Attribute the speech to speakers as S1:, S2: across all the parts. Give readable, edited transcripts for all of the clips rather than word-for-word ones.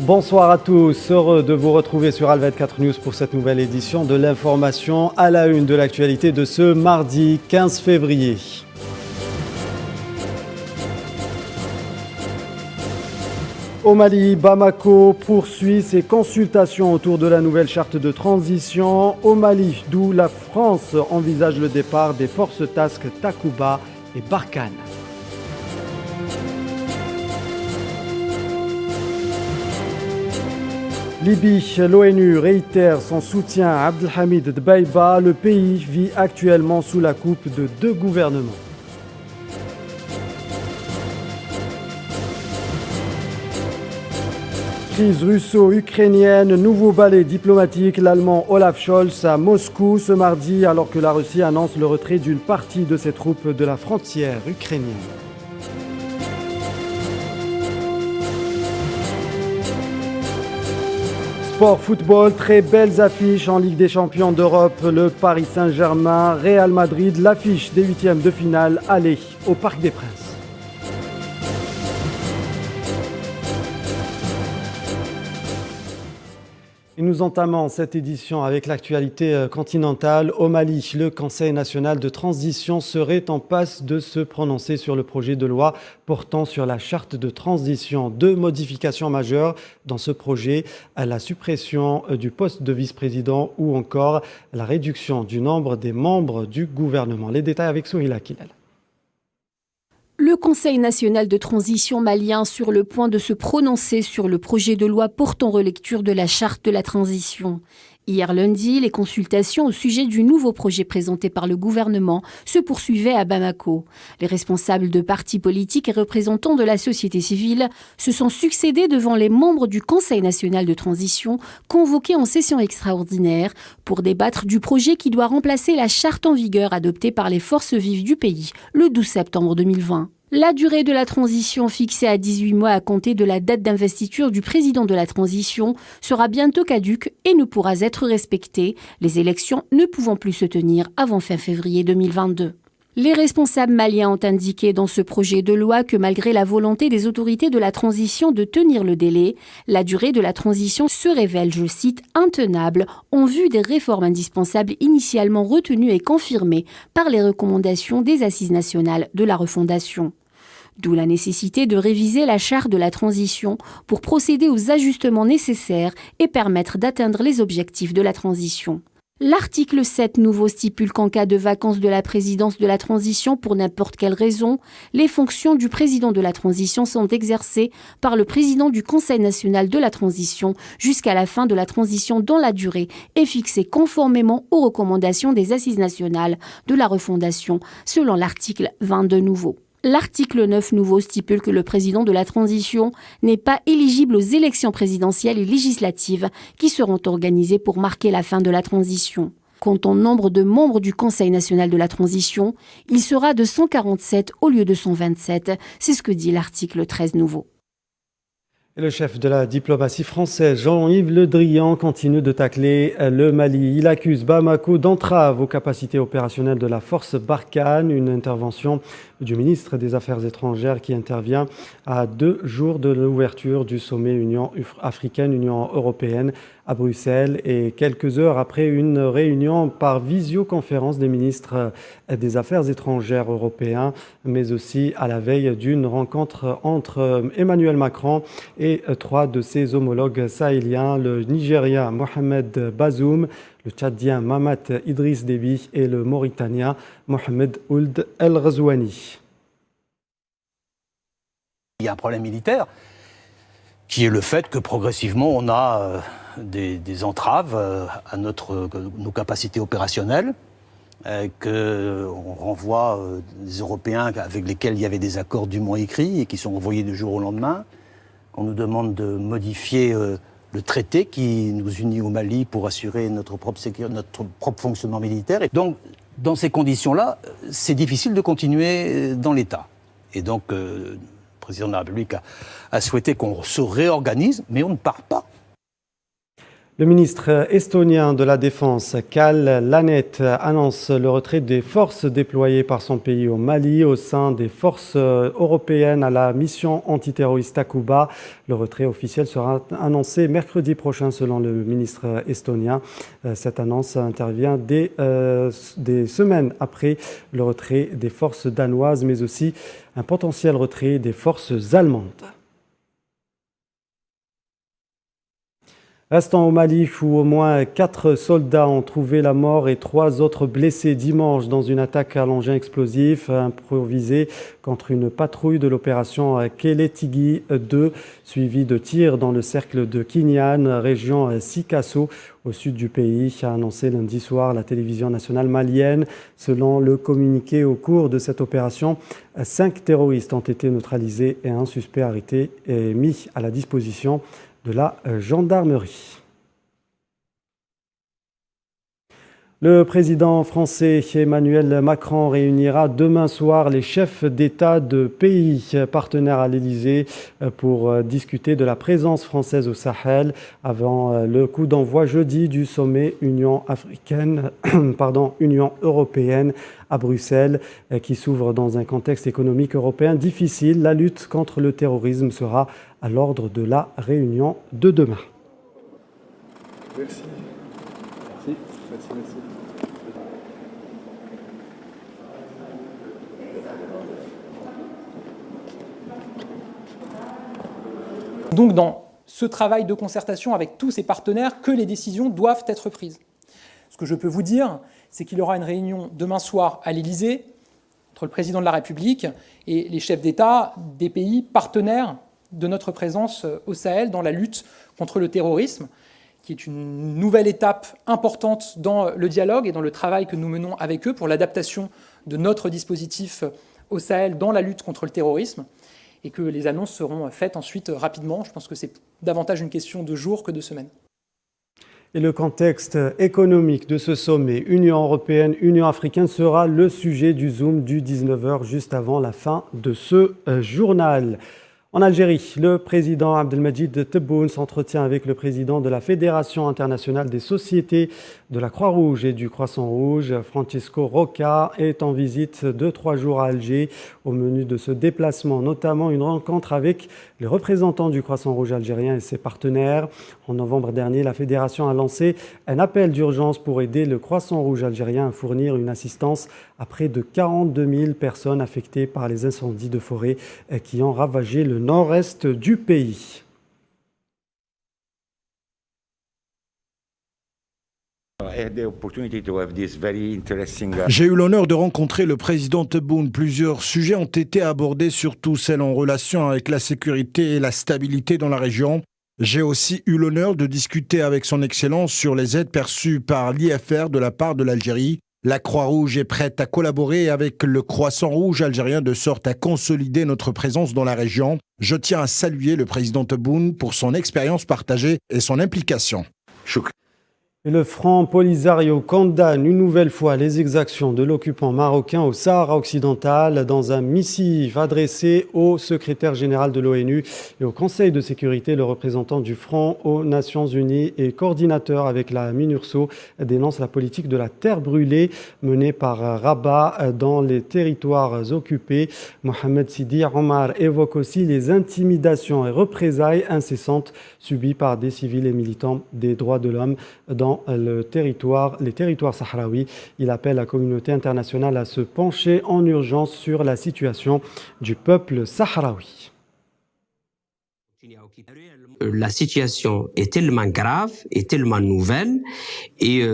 S1: Bonsoir à tous, heureux de vous retrouver sur Al24 News pour cette nouvelle édition de l'information à la une de l'actualité de ce mardi 15 février. Au Mali, Bamako poursuit ses consultations autour de la nouvelle charte de transition. Au Mali, d'où la France envisage le départ des forces Task Takuba et Barkhane. Libye, l'ONU réitère son soutien à Abdelhamid Dbaïba. Le pays vit actuellement sous la coupe de deux gouvernements. Crise russo-ukrainienne, nouveau balai diplomatique, l'Allemand Olaf Scholz à Moscou ce mardi alors que la Russie annonce le retrait d'une partie de ses troupes de la frontière ukrainienne. Sport football, très belles affiches en Ligue des champions d'Europe. Le Paris Saint-Germain, Real Madrid, l'affiche des huitièmes de finale aller au Parc des Princes. Et nous entamons cette édition avec l'actualité continentale. Au Mali, le Conseil national de transition serait en passe de se prononcer sur le projet de loi portant sur la charte de transition. Deux modifications majeures dans ce projet, la suppression du poste de vice-président ou encore la réduction du nombre des membres du gouvernement. Les détails avec Souhila Kilal.
S2: Le Conseil national de transition malien sur le point de se prononcer sur le projet de loi portant relecture de la charte de la transition. Hier lundi, les consultations au sujet du nouveau projet présenté par le gouvernement se poursuivaient à Bamako. Les responsables de partis politiques et représentants de la société civile se sont succédés devant les membres du Conseil national de transition convoqués en session extraordinaire pour débattre du projet qui doit remplacer la charte en vigueur adoptée par les forces vives du pays le 12 septembre 2020. La durée de la transition fixée à 18 mois à compter de la date d'investiture du président de la transition sera bientôt caduque et ne pourra être respectée, les élections ne pouvant plus se tenir avant fin février 2022. Les responsables maliens ont indiqué dans ce projet de loi que malgré la volonté des autorités de la transition de tenir le délai, la durée de la transition se révèle, je cite, intenable en vue des réformes indispensables initialement retenues et confirmées par les recommandations des Assises nationales de la refondation. D'où la nécessité de réviser la charte de la transition pour procéder aux ajustements nécessaires et permettre d'atteindre les objectifs de la transition. L'article 7 nouveau stipule qu'en cas de vacance de la présidence de la transition pour n'importe quelle raison, les fonctions du président de la transition sont exercées par le président du Conseil national de la transition jusqu'à la fin de la transition dont la durée est fixée conformément aux recommandations des Assises nationales de la refondation, selon l'article 22 nouveau. L'article 9 nouveau stipule que le président de la transition n'est pas éligible aux élections présidentielles et législatives qui seront organisées pour marquer la fin de la transition. Quant au nombre de membres du Conseil national de la transition, il sera de 147 au lieu de 127. C'est ce que dit l'article 13 nouveau.
S1: Et le chef de la diplomatie française, Jean-Yves Le Drian, continue de tacler le Mali. Il accuse Bamako d'entrave aux capacités opérationnelles de la force Barkhane, une intervention du ministre des Affaires étrangères qui intervient à 2 jours de l'ouverture du sommet Union africaine-Union européenne à Bruxelles et quelques heures après une réunion par visioconférence des ministres des Affaires étrangères européens, mais aussi à la veille d'une rencontre entre Emmanuel Macron et 3 de ses homologues sahéliens, le Nigérien Mohamed Bazoum, le Tchadien Mahamat Idriss Déby et le Mauritanien Mohamed Ould El Ghazouani.
S3: Il y a un problème militaire qui est le fait que progressivement on a des entraves à nos capacités opérationnelles, qu'on renvoie des Européens avec lesquels il y avait des accords dûment écrits et qui sont envoyés du jour au lendemain, qu'on nous demande de modifier le traité qui nous unit au Mali pour assurer notre propre fonctionnement militaire. Et donc, dans ces conditions-là, c'est difficile de continuer dans l'État. Et donc, le président de la République a souhaité qu'on se réorganise, mais on ne part pas.
S1: Le ministre estonien de la Défense, Kalle Laanet, annonce le retrait des forces déployées par son pays au Mali au sein des forces européennes à la mission antiterroriste Takuba. Le retrait officiel sera annoncé mercredi prochain selon le ministre estonien. Cette annonce intervient des semaines après le retrait des forces danoises, mais aussi un potentiel retrait des forces allemandes. Restons au Mali où au moins 4 soldats ont trouvé la mort et 3 autres blessés dimanche dans une attaque à l'engin explosif improvisée contre une patrouille de l'opération Kélétigui 2, suivie de tirs dans le cercle de Kinyan, région Sikasso, au sud du pays, a annoncé lundi soir la télévision nationale malienne. Selon le communiqué, au cours de cette opération, 5 terroristes ont été neutralisés et un suspect arrêté et mis à la disposition de la gendarmerie. Le président français Emmanuel Macron réunira demain soir les chefs d'État de pays partenaires à l'Élysée pour discuter de la présence française au Sahel avant le coup d'envoi jeudi du sommet Union européenne à Bruxelles qui s'ouvre dans un contexte économique européen difficile. La lutte contre le terrorisme sera à l'ordre de la réunion de demain.
S4: Merci.
S5: Donc dans ce travail de concertation avec tous ces partenaires que les décisions doivent être prises. Ce que je peux vous dire, c'est qu'il y aura une réunion demain soir à l'Élysée entre le président de la République et les chefs d'État des pays partenaires de notre présence au Sahel dans la lutte contre le terrorisme, qui est une nouvelle étape importante dans le dialogue et dans le travail que nous menons avec eux pour l'adaptation de notre dispositif au Sahel dans la lutte contre le terrorisme, et que les annonces seront faites ensuite rapidement. Je pense que c'est davantage une question de jours que de semaines.
S1: Et le contexte économique de ce sommet Union européenne, Union africaine sera le sujet du Zoom du 19h juste avant la fin de ce journal. En Algérie, le président Abdelmadjid Tebboune s'entretient avec le président de la Fédération internationale des sociétés de la Croix-Rouge et du Croissant-Rouge. Francisco Roca est en visite de 3 jours à Alger. Au menu de ce déplacement, notamment une rencontre avec les représentants du Croissant-Rouge algérien et ses partenaires. En novembre dernier, la Fédération a lancé un appel d'urgence pour aider le Croissant-Rouge algérien à fournir une assistance à près de 42 000 personnes affectées par les incendies de forêt qui ont ravagé le nord-est du pays.
S6: J'ai eu l'honneur de rencontrer le président Tebboune. Plusieurs sujets ont été abordés, surtout celles en relation avec la sécurité et la stabilité dans la région. J'ai aussi eu l'honneur de discuter avec son Excellence sur les aides perçues par l'IFR de la part de l'Algérie. La Croix-Rouge est prête à collaborer avec le Croissant-Rouge algérien de sorte à consolider notre présence dans la région. Je tiens à saluer le président Tebboune pour son expérience partagée et son implication.
S1: Et le Front Polisario condamne une nouvelle fois les exactions de l'occupant marocain au Sahara occidental dans un missive adressé au secrétaire général de l'ONU et au Conseil de sécurité. Le représentant du Front aux Nations Unies et coordinateur avec la MINURSO dénonce la politique de la terre brûlée menée par Rabat dans les territoires occupés. Mohamed Sidi Omar évoque aussi les intimidations et représailles incessantes subies par des civils et militants des droits de l'homme dans les territoires sahraouis. Il appelle la communauté internationale à se pencher en urgence sur la situation du peuple sahraoui.
S7: La situation est tellement grave et tellement nouvelle et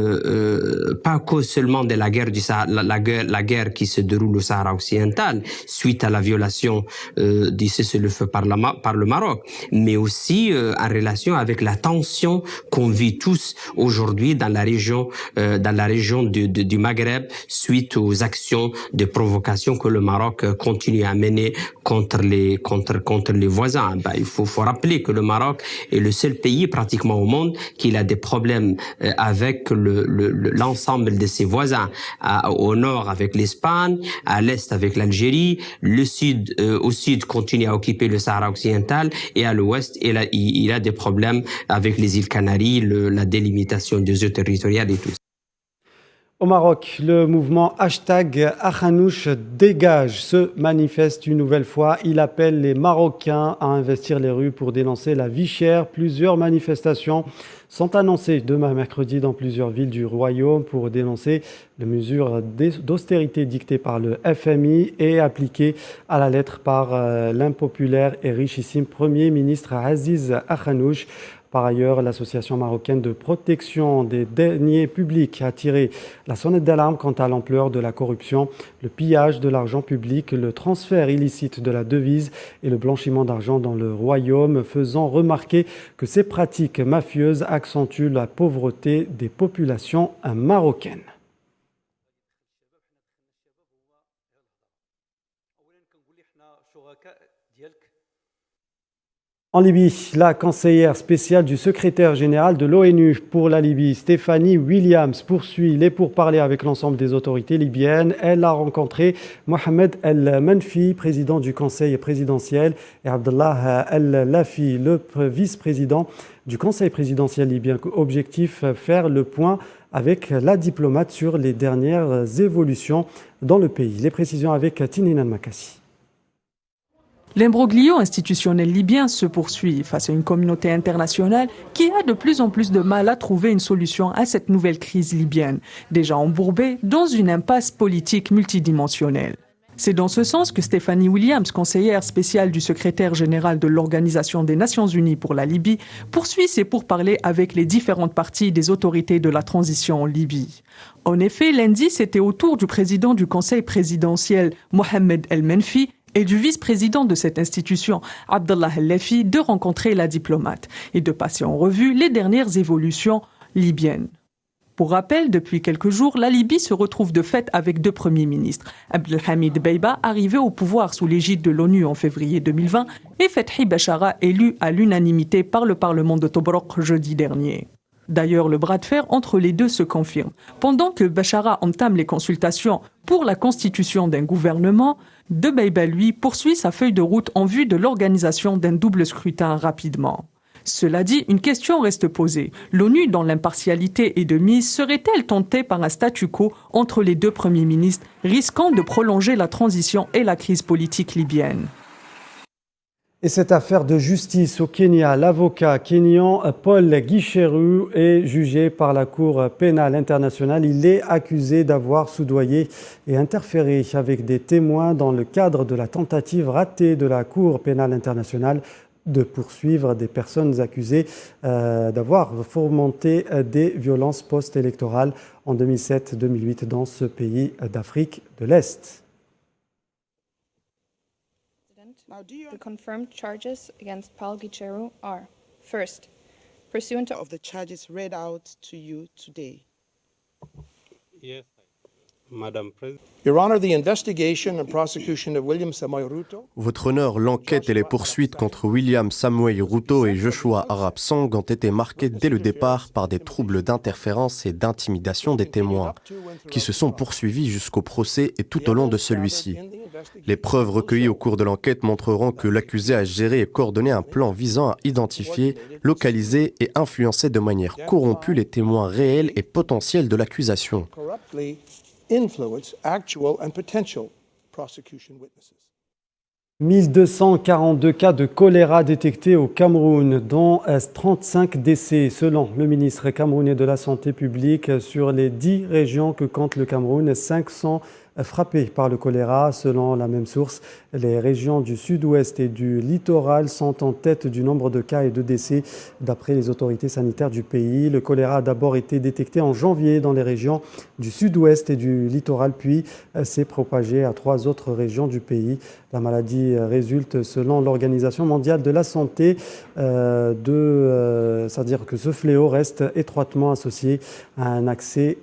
S7: pas que seulement de la guerre du Sahara, la guerre qui se déroule au Sahara occidental suite à la violation du cessez-le-feu par le Maroc, mais aussi en relation avec la tension qu'on vit tous aujourd'hui dans la région du Maghreb suite aux actions de provocation que le Maroc continue à mener contre les voisins. Il faut rappeler rappeler que le Maroc est le seul pays pratiquement au monde qui a des problèmes avec l'ensemble de ses voisins. Au nord avec l'Espagne, à l'est avec l'Algérie, au sud continue à occuper le Sahara occidental et à l'ouest il a des problèmes avec les îles Canaries, la délimitation des eaux territoriales et tout ça.
S1: Au Maroc, le mouvement #Akhanouch dégage se manifeste une nouvelle fois. Il appelle les Marocains à investir les rues pour dénoncer la vie chère. Plusieurs manifestations sont annoncées demain mercredi dans plusieurs villes du royaume pour dénoncer les mesures d'austérité dictées par le FMI et appliquées à la lettre par l'impopulaire et richissime Premier ministre Aziz Akhanouch. Par ailleurs, l'association marocaine de protection des deniers publics a tiré la sonnette d'alarme quant à l'ampleur de la corruption, le pillage de l'argent public, le transfert illicite de la devise et le blanchiment d'argent dans le royaume, faisant remarquer que ces pratiques mafieuses accentuent la pauvreté des populations marocaines. En Libye, la conseillère spéciale du secrétaire général de l'ONU pour la Libye, Stephanie Williams, poursuit les pourparlers avec l'ensemble des autorités libyennes. Elle a rencontré Mohamed El-Menfi, président du Conseil présidentiel, et Abdallah El-Lafi, le vice-président du Conseil présidentiel libyen. Objectif, faire le point avec la diplomate sur les dernières évolutions dans le pays. Les précisions avec Tinine Al-Makassi.
S8: L'imbroglio institutionnel libyen se poursuit face à une communauté internationale qui a de plus en plus de mal à trouver une solution à cette nouvelle crise libyenne, déjà embourbée dans une impasse politique multidimensionnelle. C'est dans ce sens que Stephanie Williams, conseillère spéciale du secrétaire général de l'Organisation des Nations Unies pour la Libye, poursuit ses pourparlers avec les différentes parties des autorités de la transition en Libye. En effet, lundi, c'était au tour du président du Conseil présidentiel, Mohamed El-Menfi, et du vice-président de cette institution, Abdallah El-Lafi, de rencontrer la diplomate et de passer en revue les dernières évolutions libyennes. Pour rappel, depuis quelques jours, la Libye se retrouve de fait avec deux premiers ministres. Abdelhamid Beiba, arrivé au pouvoir sous l'égide de l'ONU en février 2020, et Fethi Bachara, élu à l'unanimité par le Parlement de Tobruk jeudi dernier. D'ailleurs, le bras de fer entre les deux se confirme. Pendant que Bachara entame les consultations pour la constitution d'un gouvernement, Debeiba, lui, poursuit sa feuille de route en vue de l'organisation d'un double scrutin rapidement. Cela dit, une question reste posée. L'ONU, dont l'impartialité est de mise, serait-elle tentée par un statu quo entre les deux premiers ministres, risquant de prolonger la transition et la crise politique libyenne?
S1: Et cette affaire de justice au Kenya, l'avocat kényan Paul Gicheru est jugé par la Cour pénale internationale. Il est accusé d'avoir soudoyé et interféré avec des témoins dans le cadre de la tentative ratée de la Cour pénale internationale de poursuivre des personnes accusées d'avoir fomenté des violences post-électorales en 2007-2008 dans ce pays d'Afrique de l'Est.
S9: The confirmed charges against Paul Gicheru are: first, pursuant to the charges read out to you today.
S10: Yes, Madam President.
S11: Your Honor, the investigation and prosecution of William Samoei Ruto.
S12: Votre Honneur, l'enquête et les poursuites contre William Samoei Ruto et Joshua Arap Song ont été marquées dès le départ par des troubles d'interférence et d'intimidation des témoins, qui se sont poursuivis jusqu'au procès et tout au long de celui-ci. Les preuves recueillies au cours de l'enquête montreront que l'accusé a géré et coordonné un plan visant à identifier, localiser et influencer de manière corrompue les témoins réels et potentiels de l'accusation.
S11: Influence actual and potential prosecution witnesses.
S1: 1242 cas de choléra détectés au Cameroun, dont 35 décès, selon le ministre camerounais de la Santé publique. Sur les 10 régions que compte le Cameroun, 5 sont frappées par le choléra. Selon la même source, les régions du sud-ouest et du littoral sont en tête du nombre de cas et de décès d'après les autorités sanitaires du pays. Le choléra a d'abord été détecté en janvier dans les régions du sud-ouest et du littoral, puis s'est propagé à 3 autres régions du pays. La maladie résulte, selon l'Organisation mondiale de la santé, c'est-à-dire que ce fléau reste étroitement associé à un accès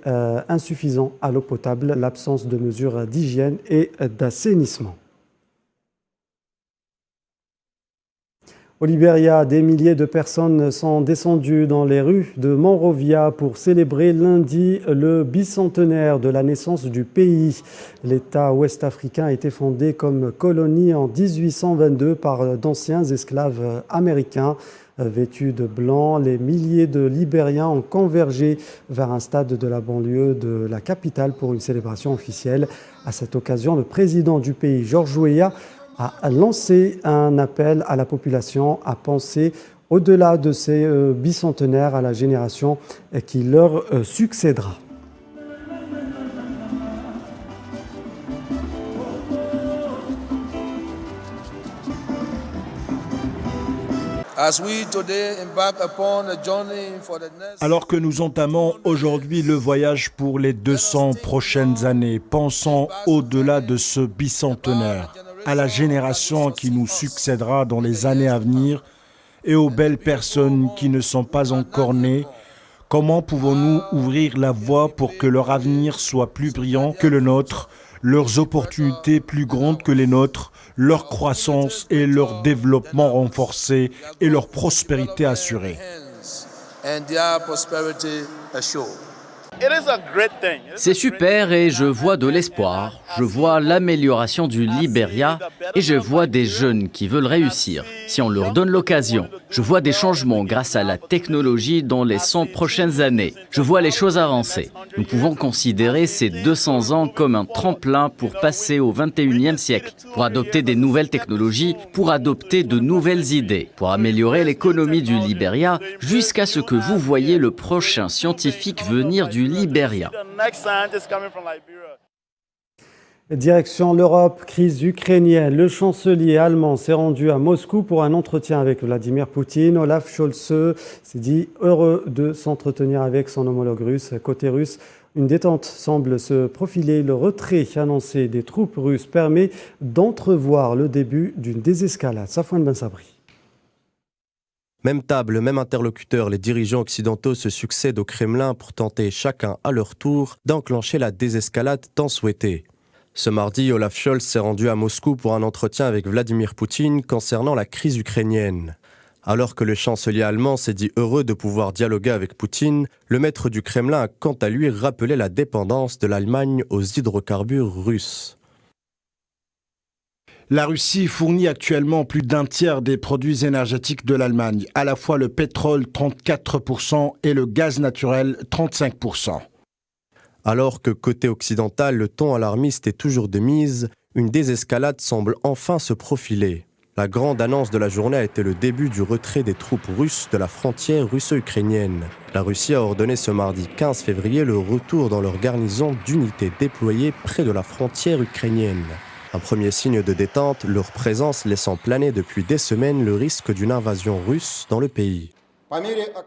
S1: insuffisant à l'eau potable, l'absence de mesures d'hygiène et d'assainissement. Au Libéria, des milliers de personnes sont descendues dans les rues de Monrovia pour célébrer lundi le bicentenaire de la naissance du pays. L'État ouest-africain a été fondé comme colonie en 1822 par d'anciens esclaves américains. Vêtus de blanc, les milliers de Libériens ont convergé vers un stade de la banlieue de la capitale pour une célébration officielle. À cette occasion, le président du pays, George Weah, a lancé un appel à la population à penser au-delà de ces bicentenaires à la génération qui leur succédera.
S6: Alors que nous entamons aujourd'hui le voyage pour les 200 prochaines années, pensons au-delà de ce bicentenaire, à la génération qui nous succédera dans les années à venir et aux belles personnes qui ne sont pas encore nées. Comment pouvons-nous ouvrir la voie pour que leur avenir soit plus brillant que le nôtre, leurs opportunités plus grandes que les nôtres, leur croissance et leur développement renforcé et leur prospérité assurée?
S13: C'est super et je vois de l'espoir. Je vois l'amélioration du Libéria et je vois des jeunes qui veulent réussir, si on leur donne l'occasion. Je vois des changements grâce à la technologie dans les 100 prochaines années. Je vois les choses avancer. Nous pouvons considérer ces 200 ans comme un tremplin pour passer au 21e siècle, pour adopter des nouvelles technologies, pour adopter de nouvelles idées, pour améliorer l'économie du Libéria jusqu'à ce que vous voyez le prochain scientifique venir du Libéria.
S1: Direction l'Europe, crise ukrainienne. Le chancelier allemand s'est rendu à Moscou pour un entretien avec Vladimir Poutine. Olaf Scholz s'est dit heureux de s'entretenir avec son homologue russe. Côté russe, une détente semble se profiler. Le retrait annoncé des troupes russes permet d'entrevoir le début d'une désescalade. Safwan Ben Sabri.
S12: Même table, même interlocuteur, les dirigeants occidentaux se succèdent au Kremlin pour tenter chacun à leur tour d'enclencher la désescalade tant souhaitée. Ce mardi, Olaf Scholz s'est rendu à Moscou pour un entretien avec Vladimir Poutine concernant la crise ukrainienne. Alors que le chancelier allemand s'est dit heureux de pouvoir dialoguer avec Poutine, le maître du Kremlin a quant à lui rappelé la dépendance de l'Allemagne aux hydrocarbures russes.
S6: La Russie fournit actuellement plus d'un tiers des produits énergétiques de l'Allemagne, à la fois le pétrole 34% et le gaz naturel 35%.
S12: Alors que côté occidental, le ton alarmiste est toujours de mise, une désescalade semble enfin se profiler. La grande annonce de la journée a été le début du retrait des troupes russes de la frontière russo-ukrainienne. La Russie a ordonné ce mardi 15 février le retour dans leur garnison d'unités déployées près de la frontière ukrainienne. Un premier signe de détente, leur présence laissant planer depuis des semaines le risque d'une invasion russe dans le pays.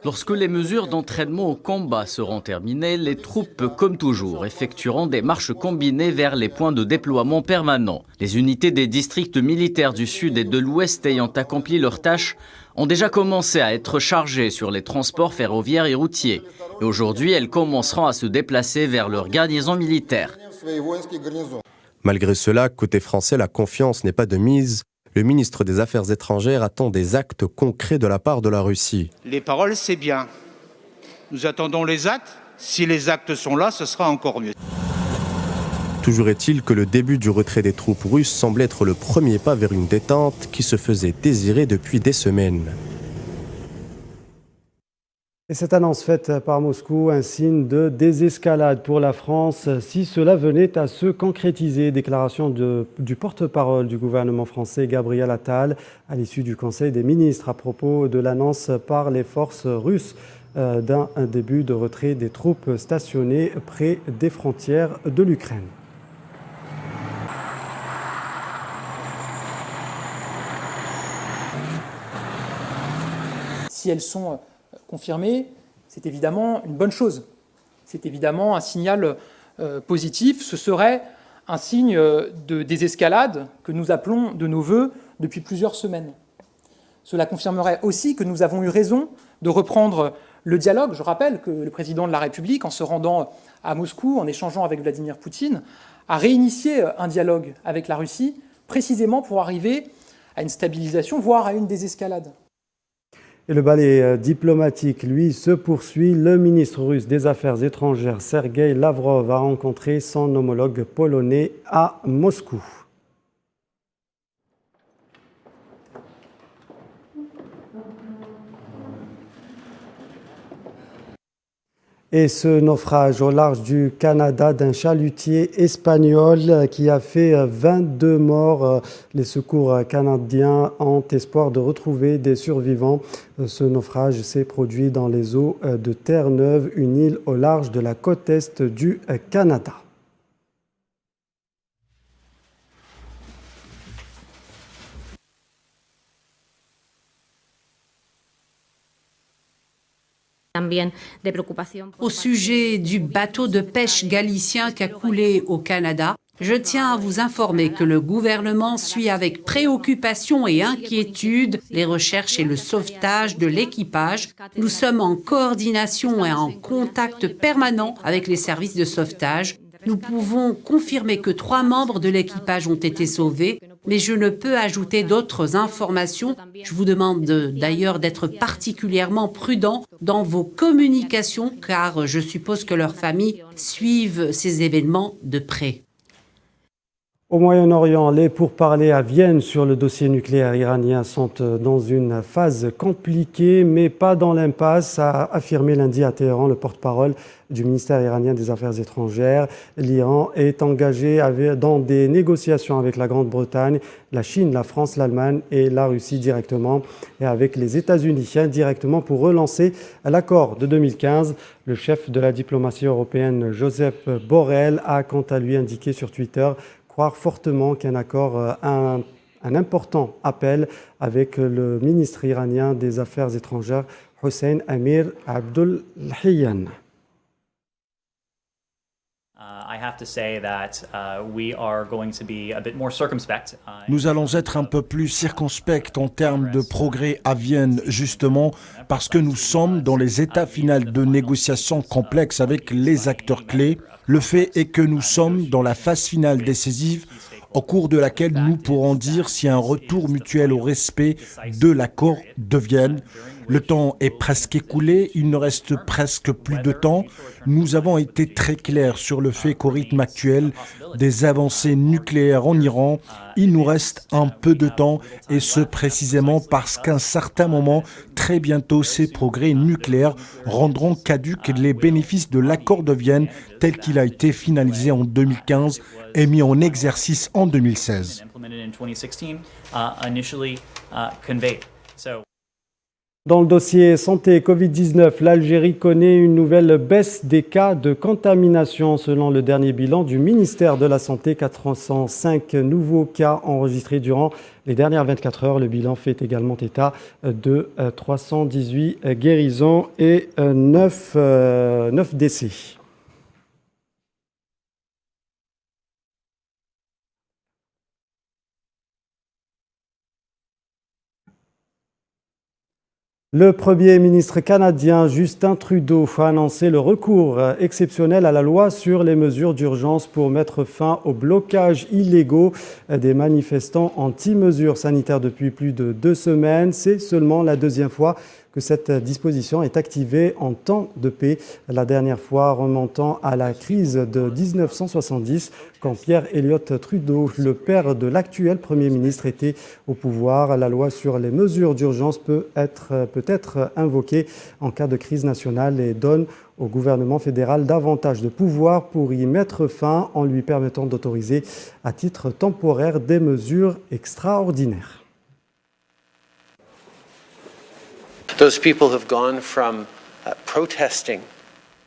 S13: Lorsque les mesures d'entraînement au combat seront terminées, les troupes, comme toujours, effectueront des marches combinées vers les points de déploiement permanents. Les unités des districts militaires du Sud et de l'Ouest ayant accompli leurs tâches ont déjà commencé à être chargées sur les transports ferroviaires et routiers. Et aujourd'hui, elles commenceront à se déplacer vers leur garnison militaire.
S12: Malgré cela, côté français, la confiance n'est pas de mise. Le ministre des Affaires étrangères attend des actes concrets de la part de la Russie.
S14: Les paroles, c'est bien. Nous attendons les actes. Si les actes sont là, ce sera encore mieux.
S12: Toujours est-il que le début du retrait des troupes russes semble être le premier pas vers une détente qui se faisait désirer depuis des semaines.
S1: Et cette annonce faite par Moscou, un signe de désescalade pour la France si cela venait à se concrétiser. Déclaration du porte-parole du gouvernement français, Gabriel Attal, à l'issue du Conseil des ministres à propos de l'annonce par les forces russes d'un début de retrait des troupes stationnées près des frontières de l'Ukraine.
S5: Si elles sont confirmées, c'est évidemment une bonne chose. C'est évidemment un signal positif. Ce serait un signe de désescalade que nous appelons de nos vœux depuis plusieurs semaines. Cela confirmerait aussi que nous avons eu raison de reprendre le dialogue. Je rappelle que le président de la République, en se rendant à Moscou, en échangeant avec Vladimir Poutine, a réinitié un dialogue avec la Russie, précisément pour arriver à une stabilisation, voire à une désescalade.
S1: Et le ballet diplomatique, lui, se poursuit. Le ministre russe des Affaires étrangères, Sergueï Lavrov, a rencontré son homologue polonais à Moscou. Et ce naufrage au large du Canada d'un chalutier espagnol qui a fait 22 morts. Les secours canadiens ont espoir de retrouver des survivants. Ce naufrage s'est produit dans les eaux de Terre-Neuve, une île au large de la côte est du Canada.
S15: Au sujet du bateau de pêche galicien qui a coulé au Canada, je tiens à vous informer que le gouvernement suit avec préoccupation et inquiétude les recherches et le sauvetage de l'équipage. Nous sommes en coordination et en contact permanent avec les services de sauvetage. Nous pouvons confirmer que 3 membres de l'équipage ont été sauvés, mais je ne peux ajouter d'autres informations. Je vous demande d'ailleurs d'être particulièrement prudent dans vos communications, car je suppose que leurs familles suivent ces événements de près.
S1: Au Moyen-Orient, les pourparlers à Vienne sur le dossier nucléaire iranien sont dans une phase compliquée, mais pas dans l'impasse, a affirmé lundi à Téhéran le porte-parole du ministère iranien des Affaires étrangères. L'Iran est engagé dans des négociations avec la Grande-Bretagne, la Chine, la France, l'Allemagne et la Russie directement, et avec les États-Unis indirectement pour relancer l'accord de 2015. Le chef de la diplomatie européenne, Josep Borrell, a quant à lui indiqué sur Twitter croire fortement qu'un accord a un important appel avec le ministre iranien des Affaires étrangères, Hossein Amir Abdollahian.
S6: Nous allons être un peu plus circonspects en termes de progrès à Vienne, justement parce que nous sommes dans les états finaux de négociations complexes avec les acteurs clés. Le fait est que nous sommes dans la phase finale décisive au cours de laquelle nous pourrons dire si un retour mutuel au respect de l'accord de Vienne. Le temps est presque écoulé, il ne reste presque plus de temps. Nous avons été très clairs sur le fait qu'au rythme actuel des avancées nucléaires en Iran, il nous reste un peu de temps, et ce précisément parce qu'à un certain moment, très bientôt, ces progrès nucléaires rendront caduques les bénéfices de l'accord de Vienne tel qu'il a été finalisé en 2015 et mis en exercice en 2016.
S1: Dans le dossier santé Covid-19, l'Algérie connaît une nouvelle baisse des cas de contamination. Selon le dernier bilan du ministère de la Santé, 405 nouveaux cas enregistrés durant les dernières 24 heures. Le bilan fait également état de 318 guérisons et 9 décès. Le Premier ministre canadien Justin Trudeau a annoncé le recours exceptionnel à la loi sur les mesures d'urgence pour mettre fin aux blocages illégaux des manifestants anti-mesures sanitaires depuis plus de 2 semaines. C'est seulement la 2e fois que cette disposition est activée en temps de paix, la dernière fois remontant à la crise de 1970, quand Pierre Elliott Trudeau, le père de l'actuel Premier ministre, était au pouvoir. La loi sur les mesures d'urgence peut être invoquée en cas de crise nationale et donne au gouvernement fédéral davantage de pouvoir pour y mettre fin en lui permettant d'autoriser à titre temporaire des mesures extraordinaires.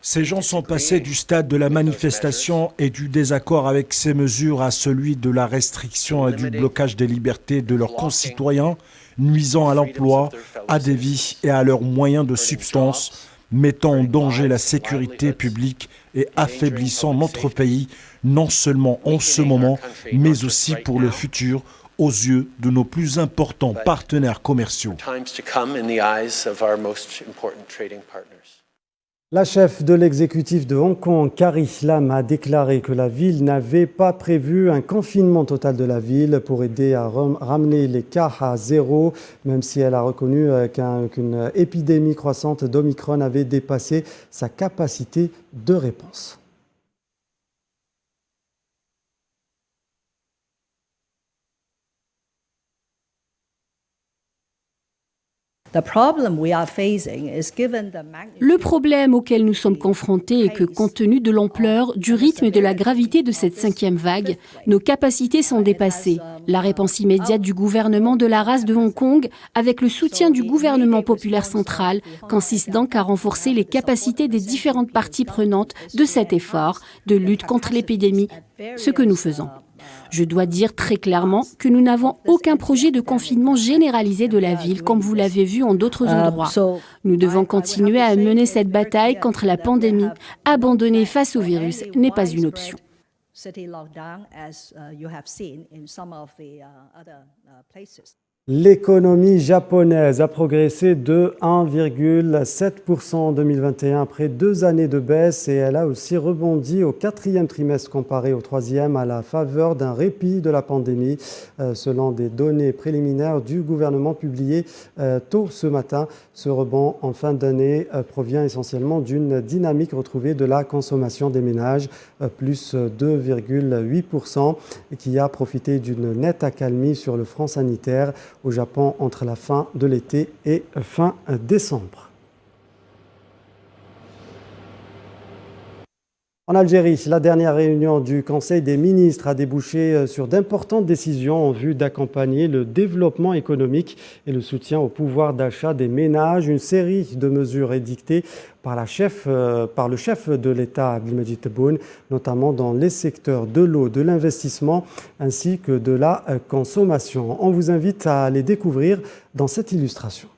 S6: Ces gens sont passés du stade de la manifestation et du désaccord avec ces mesures à celui de la restriction et du blocage des libertés de leurs concitoyens, nuisant à l'emploi, à des vies et à leurs moyens de subsistance, mettant en danger la sécurité publique et affaiblissant notre pays, non seulement en ce moment, mais aussi pour le futur, aux yeux de nos plus importants partenaires commerciaux.
S1: La chef de l'exécutif de Hong Kong, Carrie Lam, a déclaré que la ville n'avait pas prévu un confinement total de la ville pour aider à ramener les cas à zéro, même si elle a reconnu qu'une épidémie croissante d'Omicron avait dépassé sa capacité de réponse.
S2: Le problème auquel nous sommes confrontés est que, compte tenu de l'ampleur, du rythme et de la gravité de cette 5e vague, nos capacités sont dépassées. La réponse immédiate du gouvernement de la race de Hong Kong, avec le soutien du gouvernement populaire central, consiste donc à renforcer les capacités des différentes parties prenantes de cet effort de lutte contre l'épidémie, ce que nous faisons. Je dois dire très clairement que nous n'avons aucun projet de confinement généralisé de la ville, comme vous l'avez vu en d'autres endroits. Nous devons continuer à mener cette bataille contre la pandémie. Abandonner face au virus n'est pas une option.
S1: L'économie japonaise a progressé de 1,7% en 2021 après 2 années de baisse et elle a aussi rebondi au 4e trimestre comparé au 3e à la faveur d'un répit de la pandémie. Selon des données préliminaires du gouvernement publiées tôt ce matin, ce rebond en fin d'année provient essentiellement d'une dynamique retrouvée de la consommation des ménages, plus 2,8%, qui a profité d'une nette accalmie sur le front sanitaire au Japon entre la fin de l'été et fin décembre. En Algérie, la dernière réunion du Conseil des ministres a débouché sur d'importantes décisions en vue d'accompagner le développement économique et le soutien au pouvoir d'achat des ménages. Une série de mesures édictées par le chef de l'État, Abdelmadjid Tebboune, notamment dans les secteurs de l'eau, de l'investissement ainsi que de la consommation. On vous invite à les découvrir dans cette illustration.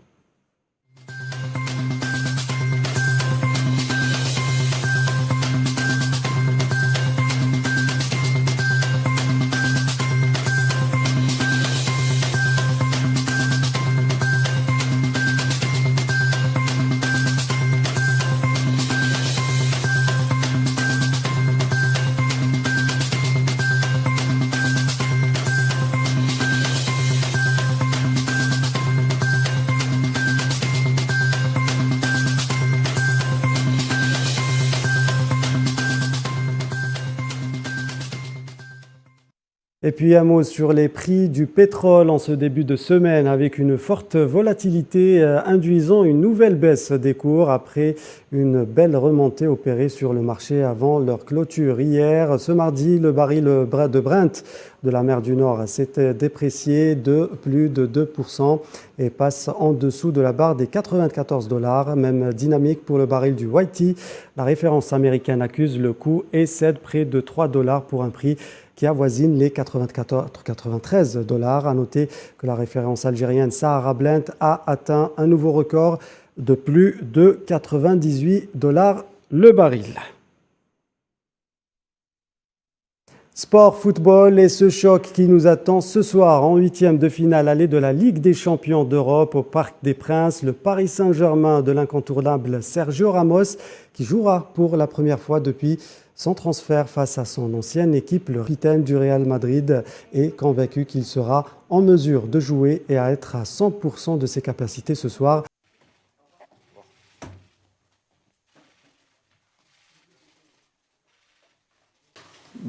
S1: Et puis un mot sur les prix du pétrole en ce début de semaine avec une forte volatilité induisant une nouvelle baisse des cours après une belle remontée opérée sur le marché avant leur clôture. Hier, ce mardi, le baril de Brent de la mer du Nord s'est déprécié de plus de 2% et passe en dessous de la barre des $94. Même dynamique pour le baril du WTI. La référence américaine accuse le coup et cède près de $3 pour un prix qui avoisine les $93. À noter que la référence algérienne Sahara Blend a atteint un nouveau record de plus de $98 le baril. Sport, football et ce choc qui nous attend ce soir en 8e de finale aller de la Ligue des champions d'Europe au Parc des Princes. Le Paris Saint-Germain de l'incontournable Sergio Ramos qui jouera pour la première fois depuis son transfert face à son ancienne équipe. Le capitaine du Real Madrid est convaincu qu'il sera en mesure de jouer et à être à 100% de ses capacités ce soir.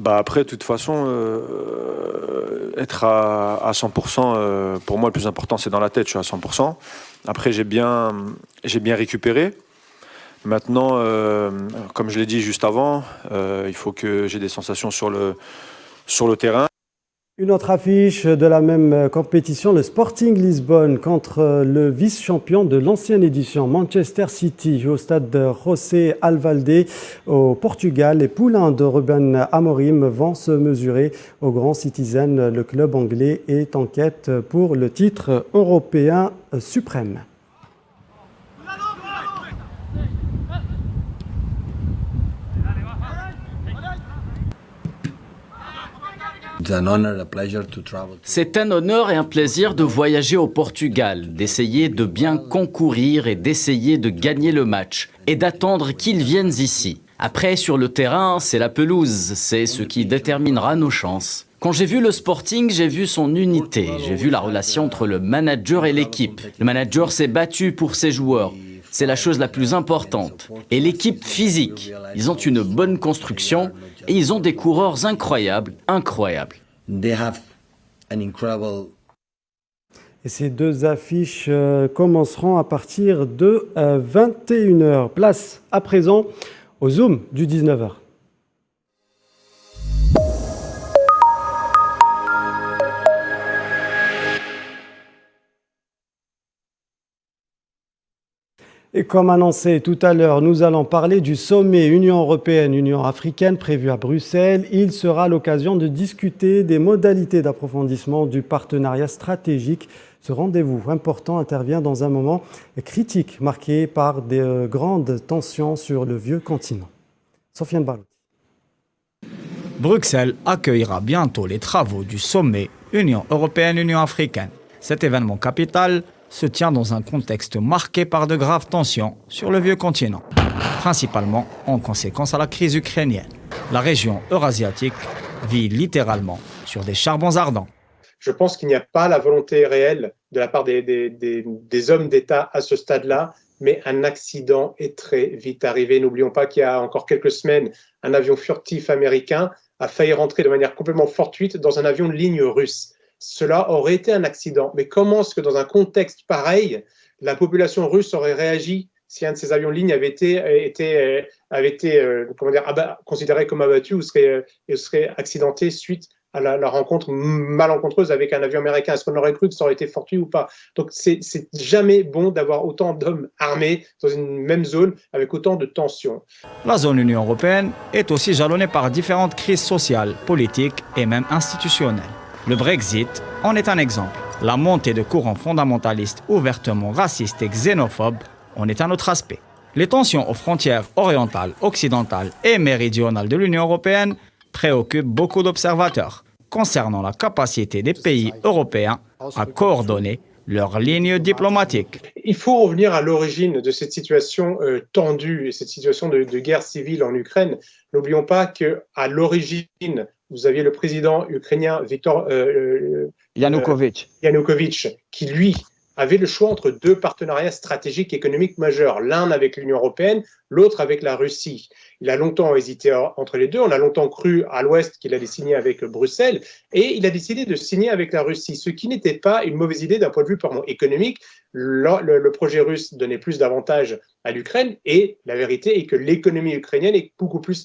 S16: Après, de toute façon, être à 100%, pour moi, le plus important, c'est dans la tête. Je suis à 100%. Après, j'ai bien récupéré. Maintenant, comme je l'ai dit juste avant, il faut que j'ai des sensations sur le terrain.
S1: Une autre affiche de la même compétition, le Sporting Lisbonne contre le vice-champion de l'ancienne édition, Manchester City, au stade de José Alvalde au Portugal. Les poulains de Ruben Amorim vont se mesurer au Grand Citizen. Le club anglais est en quête pour le titre européen suprême.
S13: C'est un honneur et un plaisir de voyager au Portugal, d'essayer de bien concourir et d'essayer de gagner le match et d'attendre qu'ils viennent ici. Après, sur le terrain, c'est la pelouse, c'est ce qui déterminera nos chances. Quand j'ai vu le Sporting, j'ai vu son unité, j'ai vu la relation entre le manager et l'équipe. Le manager s'est battu pour ses joueurs. C'est la chose la plus importante. Et l'équipe physique, ils ont une bonne construction et ils ont des coureurs incroyables.
S1: Et ces deux affiches commenceront à partir de 21h. Place à présent au Zoom du 19h. Et comme annoncé tout à l'heure, nous allons parler du sommet Union européenne-Union africaine prévu à Bruxelles. Il sera l'occasion de discuter des modalités d'approfondissement du partenariat stratégique. Ce rendez-vous important intervient dans un moment critique marqué par de grandes tensions sur le vieux continent. Sofiane Baroudi.
S17: Bruxelles accueillera bientôt les travaux du sommet Union européenne-Union africaine. Cet événement capital se tient dans un contexte marqué par de graves tensions sur le vieux continent, principalement en conséquence à la crise ukrainienne. La région eurasiatique vit littéralement sur des charbons ardents.
S11: Je pense qu'il n'y a pas la volonté réelle de la part des hommes d'État à ce stade-là, mais un accident est très vite arrivé. N'oublions pas qu'il y a encore quelques semaines, un avion furtif américain a failli rentrer de manière complètement fortuite dans un avion de ligne russe. Cela aurait été un accident. Mais comment est-ce que dans un contexte pareil, la population russe aurait réagi si un de ces avions de ligne avait été considéré comme abattu ou serait accidenté suite à la rencontre malencontreuse avec un avion américain? Est-ce qu'on aurait cru que ça aurait été fortuit ou pas? Donc c'est jamais bon d'avoir autant d'hommes armés dans une même zone avec autant de tensions.
S17: La zone Union européenne est aussi jalonnée par différentes crises sociales, politiques et même institutionnelles. Le Brexit en est un exemple. La montée de courants fondamentalistes ouvertement racistes et xénophobes en est un autre aspect. Les tensions aux frontières orientales, occidentales et méridionales de l'Union européenne préoccupent beaucoup d'observateurs concernant la capacité des pays européens à coordonner leurs lignes diplomatiques.
S11: Il faut revenir à l'origine de cette situation tendue et cette situation de guerre civile en Ukraine. N'oublions pas qu'à l'origine, vous aviez le président ukrainien Viktor Yanukovych, qui lui avait le choix entre deux partenariats stratégiques économiques majeurs, l'un avec l'Union européenne, l'autre avec la Russie. Il a longtemps hésité entre les deux, on a longtemps cru à l'Ouest qu'il allait signer avec Bruxelles, et il a décidé de signer avec la Russie, ce qui n'était pas une mauvaise idée d'un point de vue purement économique. Le projet russe donnait plus d'avantages à l'Ukraine, et la vérité est que l'économie ukrainienne est beaucoup plus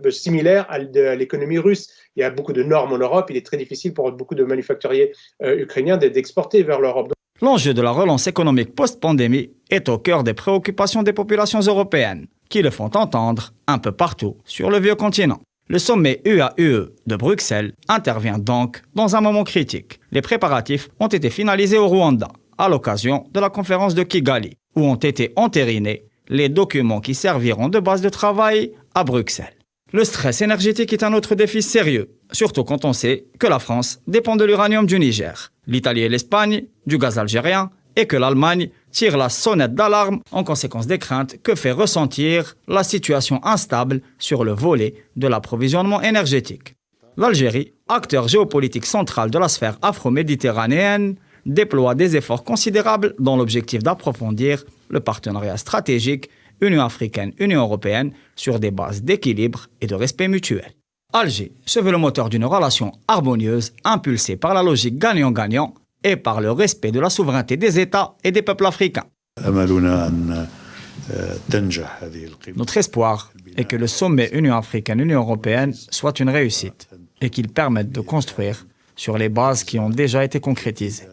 S11: similaire à l'économie russe. Il y a beaucoup de normes en Europe, il est très difficile pour beaucoup de manufacturiers ukrainiens d'exporter vers l'Europe.
S17: L'enjeu de la relance économique post-pandémie est au cœur des préoccupations des populations européennes, qui le font entendre un peu partout sur le vieux continent. Le sommet UAUE de Bruxelles intervient donc dans un moment critique. Les préparatifs ont été finalisés au Rwanda, à l'occasion de la conférence de Kigali, où ont été entérinés les documents qui serviront de base de travail à Bruxelles. Le stress énergétique est un autre défi sérieux, surtout quand on sait que la France dépend de l'uranium du Niger, l'Italie et l'Espagne du gaz algérien, et que l'Allemagne tire la sonnette d'alarme en conséquence des craintes que fait ressentir la situation instable sur le volet de l'approvisionnement énergétique. L'Algérie, acteur géopolitique central de la sphère afro-méditerranéenne, déploie des efforts considérables dans l'objectif d'approfondir le partenariat stratégique Union africaine, Union européenne, sur des bases d'équilibre et de respect mutuel. Alger se veut le moteur d'une relation harmonieuse impulsée par la logique gagnant-gagnant et par le respect de la souveraineté des États et des peuples africains. Notre espoir est que le sommet Union africaine-Union européenne soit une réussite et qu'il permette de construire sur les bases qui ont déjà été concrétisées,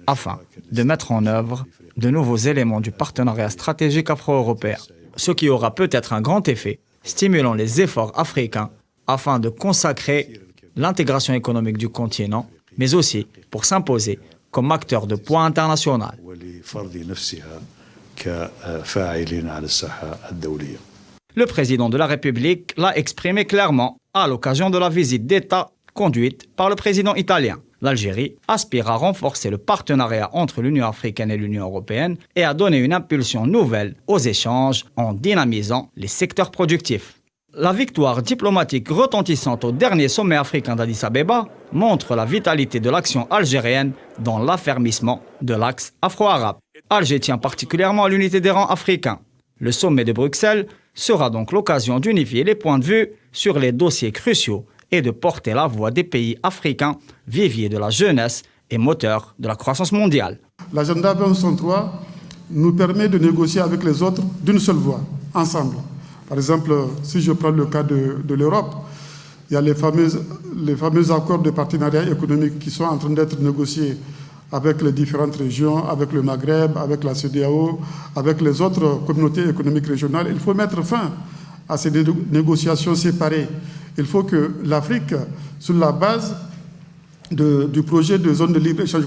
S17: afin de mettre en œuvre de nouveaux éléments du partenariat stratégique afro-européen, ce qui aura peut-être un grand effet, stimulant les efforts africains afin de consacrer l'intégration économique du continent, mais aussi pour s'imposer comme acteur de poids international. Le président de la République l'a exprimé clairement à l'occasion de la visite d'État conduite par le président italien. L'Algérie aspire à renforcer le partenariat entre l'Union africaine et l'Union européenne et à donner une impulsion nouvelle aux échanges en dynamisant les secteurs productifs. La victoire diplomatique retentissante au dernier sommet africain d'Addis Abeba montre la vitalité de l'action algérienne dans l'affermissement de l'axe afro-arabe. Alger tient particulièrement à l'unité des rangs africains. Le sommet de Bruxelles sera donc l'occasion d'unifier les points de vue sur les dossiers cruciaux et de porter la voix des pays africains, viviers de la jeunesse et moteurs de la croissance mondiale.
S18: L'agenda 2063 nous permet de négocier avec les autres d'une seule voix, ensemble. Par exemple, si je prends le cas de l'Europe, il y a les fameux accords de partenariat économique qui sont en train d'être négociés avec les différentes régions, avec le Maghreb, avec la CEDEAO, avec les autres communautés économiques régionales. Il faut mettre fin à ces négociations séparées. Il faut que l'Afrique, sur la base du projet de zone de libre-échange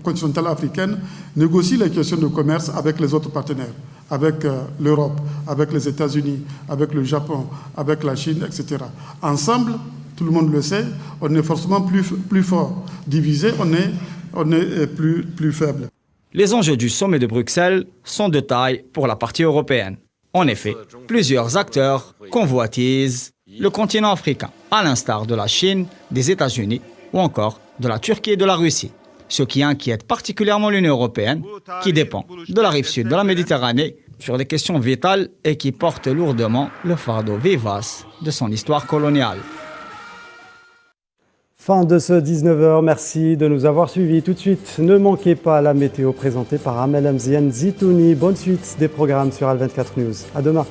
S18: continentale africaine, négocie les questions de commerce avec les autres partenaires, avec l'Europe, avec les États-Unis, avec le Japon, avec la Chine, etc. Ensemble, tout le monde le sait, on est forcément plus fort. Divisé, on est plus faible.
S17: Les enjeux du sommet de Bruxelles sont de taille pour la partie européenne. En effet, plusieurs acteurs convoitisent le continent africain, à l'instar de la Chine, des États-Unis ou encore de la Turquie et de la Russie. Ce qui inquiète particulièrement l'Union européenne, qui dépend de la rive sud de la Méditerranée sur des questions vitales et qui porte lourdement le fardeau vivace de son histoire coloniale.
S1: Fin de ce 19h, merci de nous avoir suivis. Tout de suite, ne manquez pas la météo présentée par Amel Amzian Zitouni. Bonne suite des programmes sur Al24 News. À demain.